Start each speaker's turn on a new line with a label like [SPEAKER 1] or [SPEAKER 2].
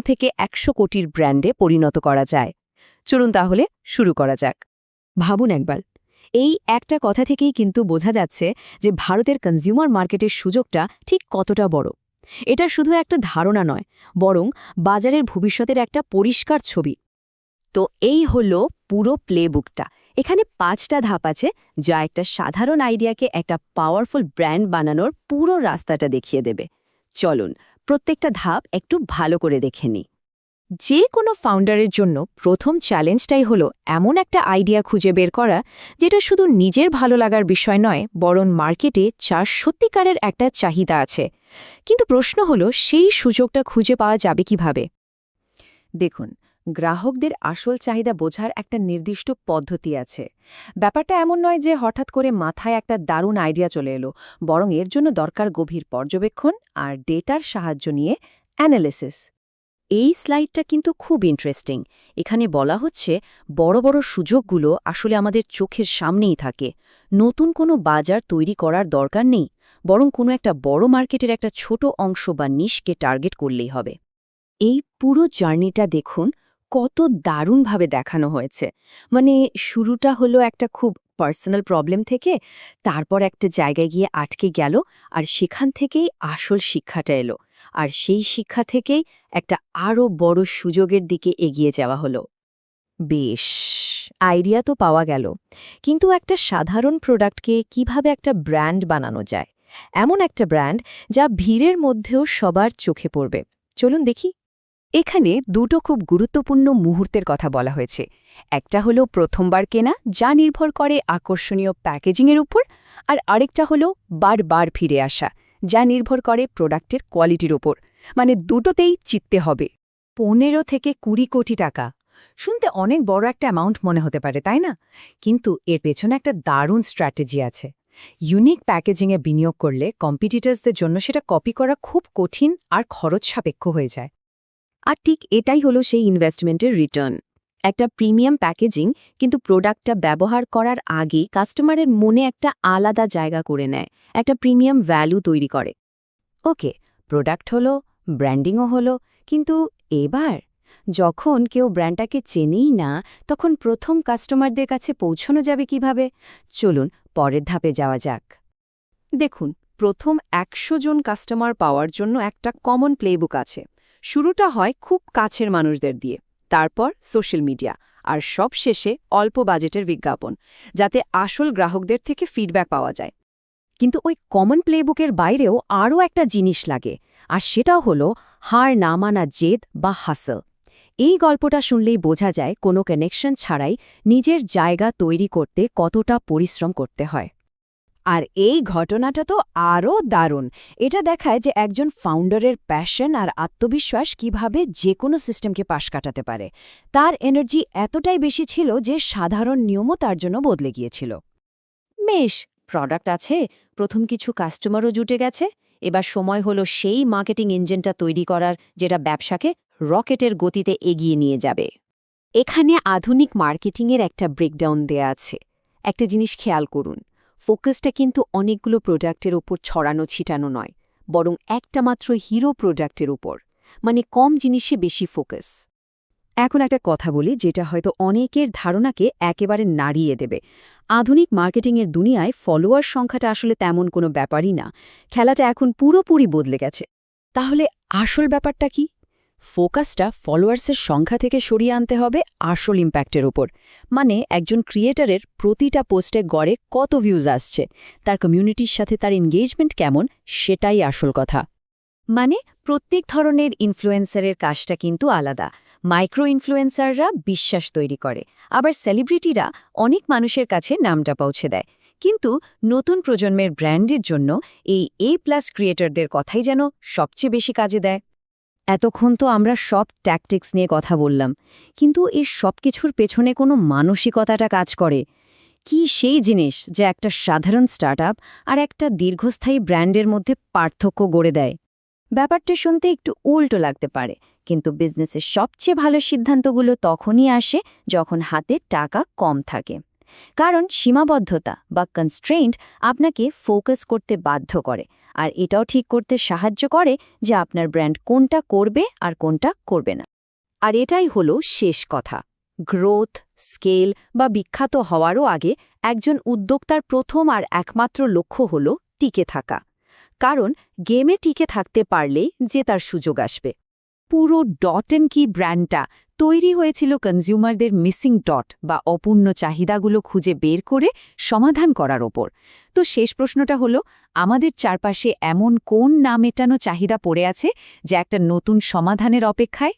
[SPEAKER 1] থেকে ১০০ কোটির ব্র্যান্ডে পরিণত করা যায়। চলুন তাহলে শুরু করা যাক। ভাবুন একবার, এই একটা কথা থেকেই কিন্তু বোঝা যাচ্ছে যে ভারতের কনজিউমার মার্কেটের সুযোগটা ঠিক কতটা বড়। এটা শুধু একটা ধারণা নয়, বরং বাজারের ভবিষ্যতের একটা পরিষ্কার ছবি। তো এই হলো পুরো প্লেবুকটা। এখানে ৫টা ধাপ আছে, যা একটা সাধারণ আইডিয়াকে একটা পাওয়ারফুল ব্র্যান্ড বানানোর পুরো রাস্তাটা দেখিয়ে দেবে। চলুন প্রত্যেকটা ধাপ একটু ভালো করে দেখে নিই। যে কোনো ফাউন্ডারের জন্য প্রথম চ্যালেঞ্জটাই হলো এমন একটা আইডিয়া খুঁজে বের করা, যেটা শুধু নিজের ভালো লাগার বিষয় নয়, বরং মার্কেটে যার সত্যিকারের একটা চাহিদা আছে। কিন্তু প্রশ্ন হলো, সেই সুযোগটা খুঁজে পাওয়া যাবে কিভাবে? দেখুন, গ্রাহকদের আসল চাহিদা বোঝার একটা নির্দিষ্ট পদ্ধতি আছে। ব্যাপারটা এমন নয় যে হঠাৎ করে মাথায় একটা দারুণ আইডিয়া চলে এলো, বরং এর জন্য দরকার গভীর পর্যবেক্ষণ আর ডেটার সাহায্য নিয়ে অ্যানালিসিস। এই স্লাইডটা কিন্তু খুব ইন্টারেস্টিং। এখানে বলা হচ্ছে বড় বড় সুযোগগুলো আসলে আমাদের চোখের সামনেই থাকে। নতুন কোনো বাজার তৈরি করার দরকার নেই, বরং কোনো একটা বড় মার্কেটের একটা ছোট অংশ বা নিশকে টার্গেট করলেই হবে। এই পুরো জার্নিটা দেখুন, কত দারুণভাবে দেখানো হয়েছে। মানে শুরুটা হলো একটা খুব পার্সোনাল প্রবলেম থেকে, তারপর একটা জায়গায় গিয়ে আটকে গেল, আর সেখান থেকেই আসল শিক্ষাটা এলো। আর সেই শিক্ষা থেকেই একটা আরও বড় সুযোগের দিকে এগিয়ে যাওয়া হলো। বেশ, আইডিয়া তো পাওয়া গেল, কিন্তু একটা সাধারণ প্রোডাক্টকে কিভাবে একটা ব্র্যান্ড বানানো যায়? এমন একটা ব্র্যান্ড যা ভিড়ের মধ্যেও সবার চোখে পড়বে। চলুন দেখি। এখানে দুটো খুব গুরুত্বপূর্ণ মুহূর্তের কথা বলা হয়েছে। একটা হলো প্রথমবার কেনা, যা নির্ভর করে আকর্ষণীয় প্যাকেজিংয়ের উপর, আর আরেকটা হলো বারবার ফিরে আসা, যা নির্ভর করে প্রোডাক্টের কোয়ালিটির ওপর। মানে দুটোতেই জিততে হবে। ১৫ থেকে ২০ কোটি টাকা শুনতে অনেক বড় একটা অ্যামাউন্ট মনে হতে পারে, তাই না? কিন্তু এর পেছনে একটা দারুণ স্ট্র্যাটেজি আছে। ইউনিক প্যাকেজিংয়ে বিনিয়োগ করলে কম্পিটিটরসদের জন্য সেটা কপি করা খুব কঠিন আর খরচ সাপেক্ষ হয়ে যায়। আর ঠিক এটাই হলো সেই ইনভেস্টমেন্টের রিটার্ন। একটা প্রিমিয়াম প্যাকেজিং কিন্তু প্রোডাক্টটা ব্যবহার করার আগেই কাস্টমারের মনে একটা আলাদা জায়গা করে নেয়, একটা প্রিমিয়াম ভ্যালু তৈরি করে। ওকে, প্রোডাক্ট হলো, ব্র্যান্ডিংও হলো, কিন্তু এবার যখন কেউ ব্র্যান্ডটাকে চেনেই না, তখন প্রথম কাস্টমারদের কাছে পৌঁছানো যাবে কিভাবে? চলুন পরের ধাপে যাওয়া যাক। দেখুন, প্রথম ১০০ জন কাস্টমার পাওয়ার জন্য একটা কমন প্লেবুক আছে। শুরুটা হয় খুব কাছের মানুষদের দিয়ে, তারপর সোশ্যাল মিডিয়া, আর সব শেষে অল্প বাজেটের বিজ্ঞাপন, যাতে আসল গ্রাহকদের থেকে ফিডব্যাক পাওয়া যায়। কিন্তু ওই কমন প্লেবুকের বাইরেও আরও একটা জিনিস লাগে, আর সেটাও হলো হার না মানা জেদ বা হাসল। এই গল্পটা শুনলেই বোঝা যায় কোনো কানেকশন ছাড়াই নিজের জায়গা তৈরি করতে কতটা পরিশ্রম করতে হয়। আর এই ঘটনাটা তো আরও দারুণ। এটা দেখায় যে একজন ফাউন্ডারের প্যাশন আর আত্মবিশ্বাস কিভাবে যে কোনো সিস্টেমকে পাশ কাটাতে পারে। তার এনার্জি এতটাই বেশি ছিল যে সাধারণ নিয়মও তার জন্য বদলে গিয়েছিল। বেশ, প্রোডাক্ট আছে, প্রথম কিছু কাস্টমারও জুটে গেছে। এবার সময় হলো সেই মার্কেটিং ইঞ্জিনটা তৈরি করার, যেটা ব্যবসাকে রকেটের গতিতে এগিয়ে নিয়ে যাবে। এখানে আধুনিক মার্কেটিংয়ের একটা ব্রেকডাউন দেয়া আছে। একটা জিনিস খেয়াল করুন, ফোকাসটা কিন্তু অনেকগুলো প্রোডাক্টের ওপর ছড়ানো ছিটানো নয়, বরং একটা মাত্র হিরো প্রোডাক্টের ওপর। মানে কম জিনিসে বেশি ফোকাস। এখন একটা কথা বলি, যেটা হয়তো অনেকের ধারণাকে একেবারে নাড়িয়ে দেবে। আধুনিক মার্কেটিংয়ের দুনিয়ায় ফলোয়ার সংখ্যাটা আসলে তেমন কোনো ব্যাপারই না। খেলাটা এখন পুরোপুরি বদলে গেছে। তাহলে আসল ব্যাপারটা কি? ফোকাসটা ফলোয়ার্সের সংখ্যা থেকে সরিয়ে আনতে হবে আসল ইম্প্যাক্টের উপর। মানে একজন ক্রিয়েটরের প্রতিটা পোস্টে গড়ে কত ভিউজ আসছে, তার কমিউনিটির সাথে তার এনগেজমেন্ট কেমন, সেটাই আসল কথা। মানে প্রত্যেক ধরনের ইনফ্লুয়েন্সারের কাজটা কিন্তু আলাদা। মাইক্রো ইনফ্লুয়েন্সাররা বিশ্বাস তৈরি করে, আবার সেলিব্রিটিরা অনেক মানুষের কাছে নামটা পৌঁছে দেয়। কিন্তু নতুন প্রজন্মের ব্র্যান্ডের জন্য এই A+ ক্রিয়েটরদের কথাই যেন সবচেয়ে বেশি কাজে দেয়। এতক্ষণ তো আমরা সব ট্যাকটিক্স নিয়ে কথা বললাম, কিন্তু এর সব কিছুর পেছনে কোনো মানসিকতাটা কাজ করে। কি সেই জিনিস যা একটা সাধারণ স্টার্টআপ আর একটা দীর্ঘস্থায়ী ব্র্যান্ডের মধ্যে পার্থক্য গড়ে দেয়? ব্যাপারটা শুনতে একটু উল্টো লাগতে পারে, কিন্তু বিজনেসের সবচেয়ে ভালো সিদ্ধান্তগুলো তখনই আসে যখন হাতে টাকা কম থাকে। কারণ সীমাবদ্ধতা বা কনস্ট্রেইন্ট আপনাকে ফোকাস করতে বাধ্য করে, আর এটাও ঠিক করতে সাহায্য করে যে আপনার ব্র্যান্ড কোনটা করবে আর কোনটা করবে না। আর এটাই হলো শেষ কথা। গ্রোথ, স্কেল বা বিখ্যাত হওয়ারও আগে একজন উদ্যোক্তার প্রথম আর একমাত্র লক্ষ্য হল টিকে থাকা। কারণ গেমে টিকে থাকতে পারলেই জেতার সুযোগ আসবে। পুরো ডট অ্যান্ড কি ব্র্যান্ডটা তৈরি হয়েছিল কনজিউমারদের মিসিং ডট বা অপূর্ণ চাহিদাগুলো খুঁজে বের করে সমাধান করার ওপর। তো শেষ প্রশ্নটা হলো, আমাদের চারপাশে এমন কোন না মেটানো চাহিদা পড়ে আছে যা একটা নতুন সমাধানের অপেক্ষায়?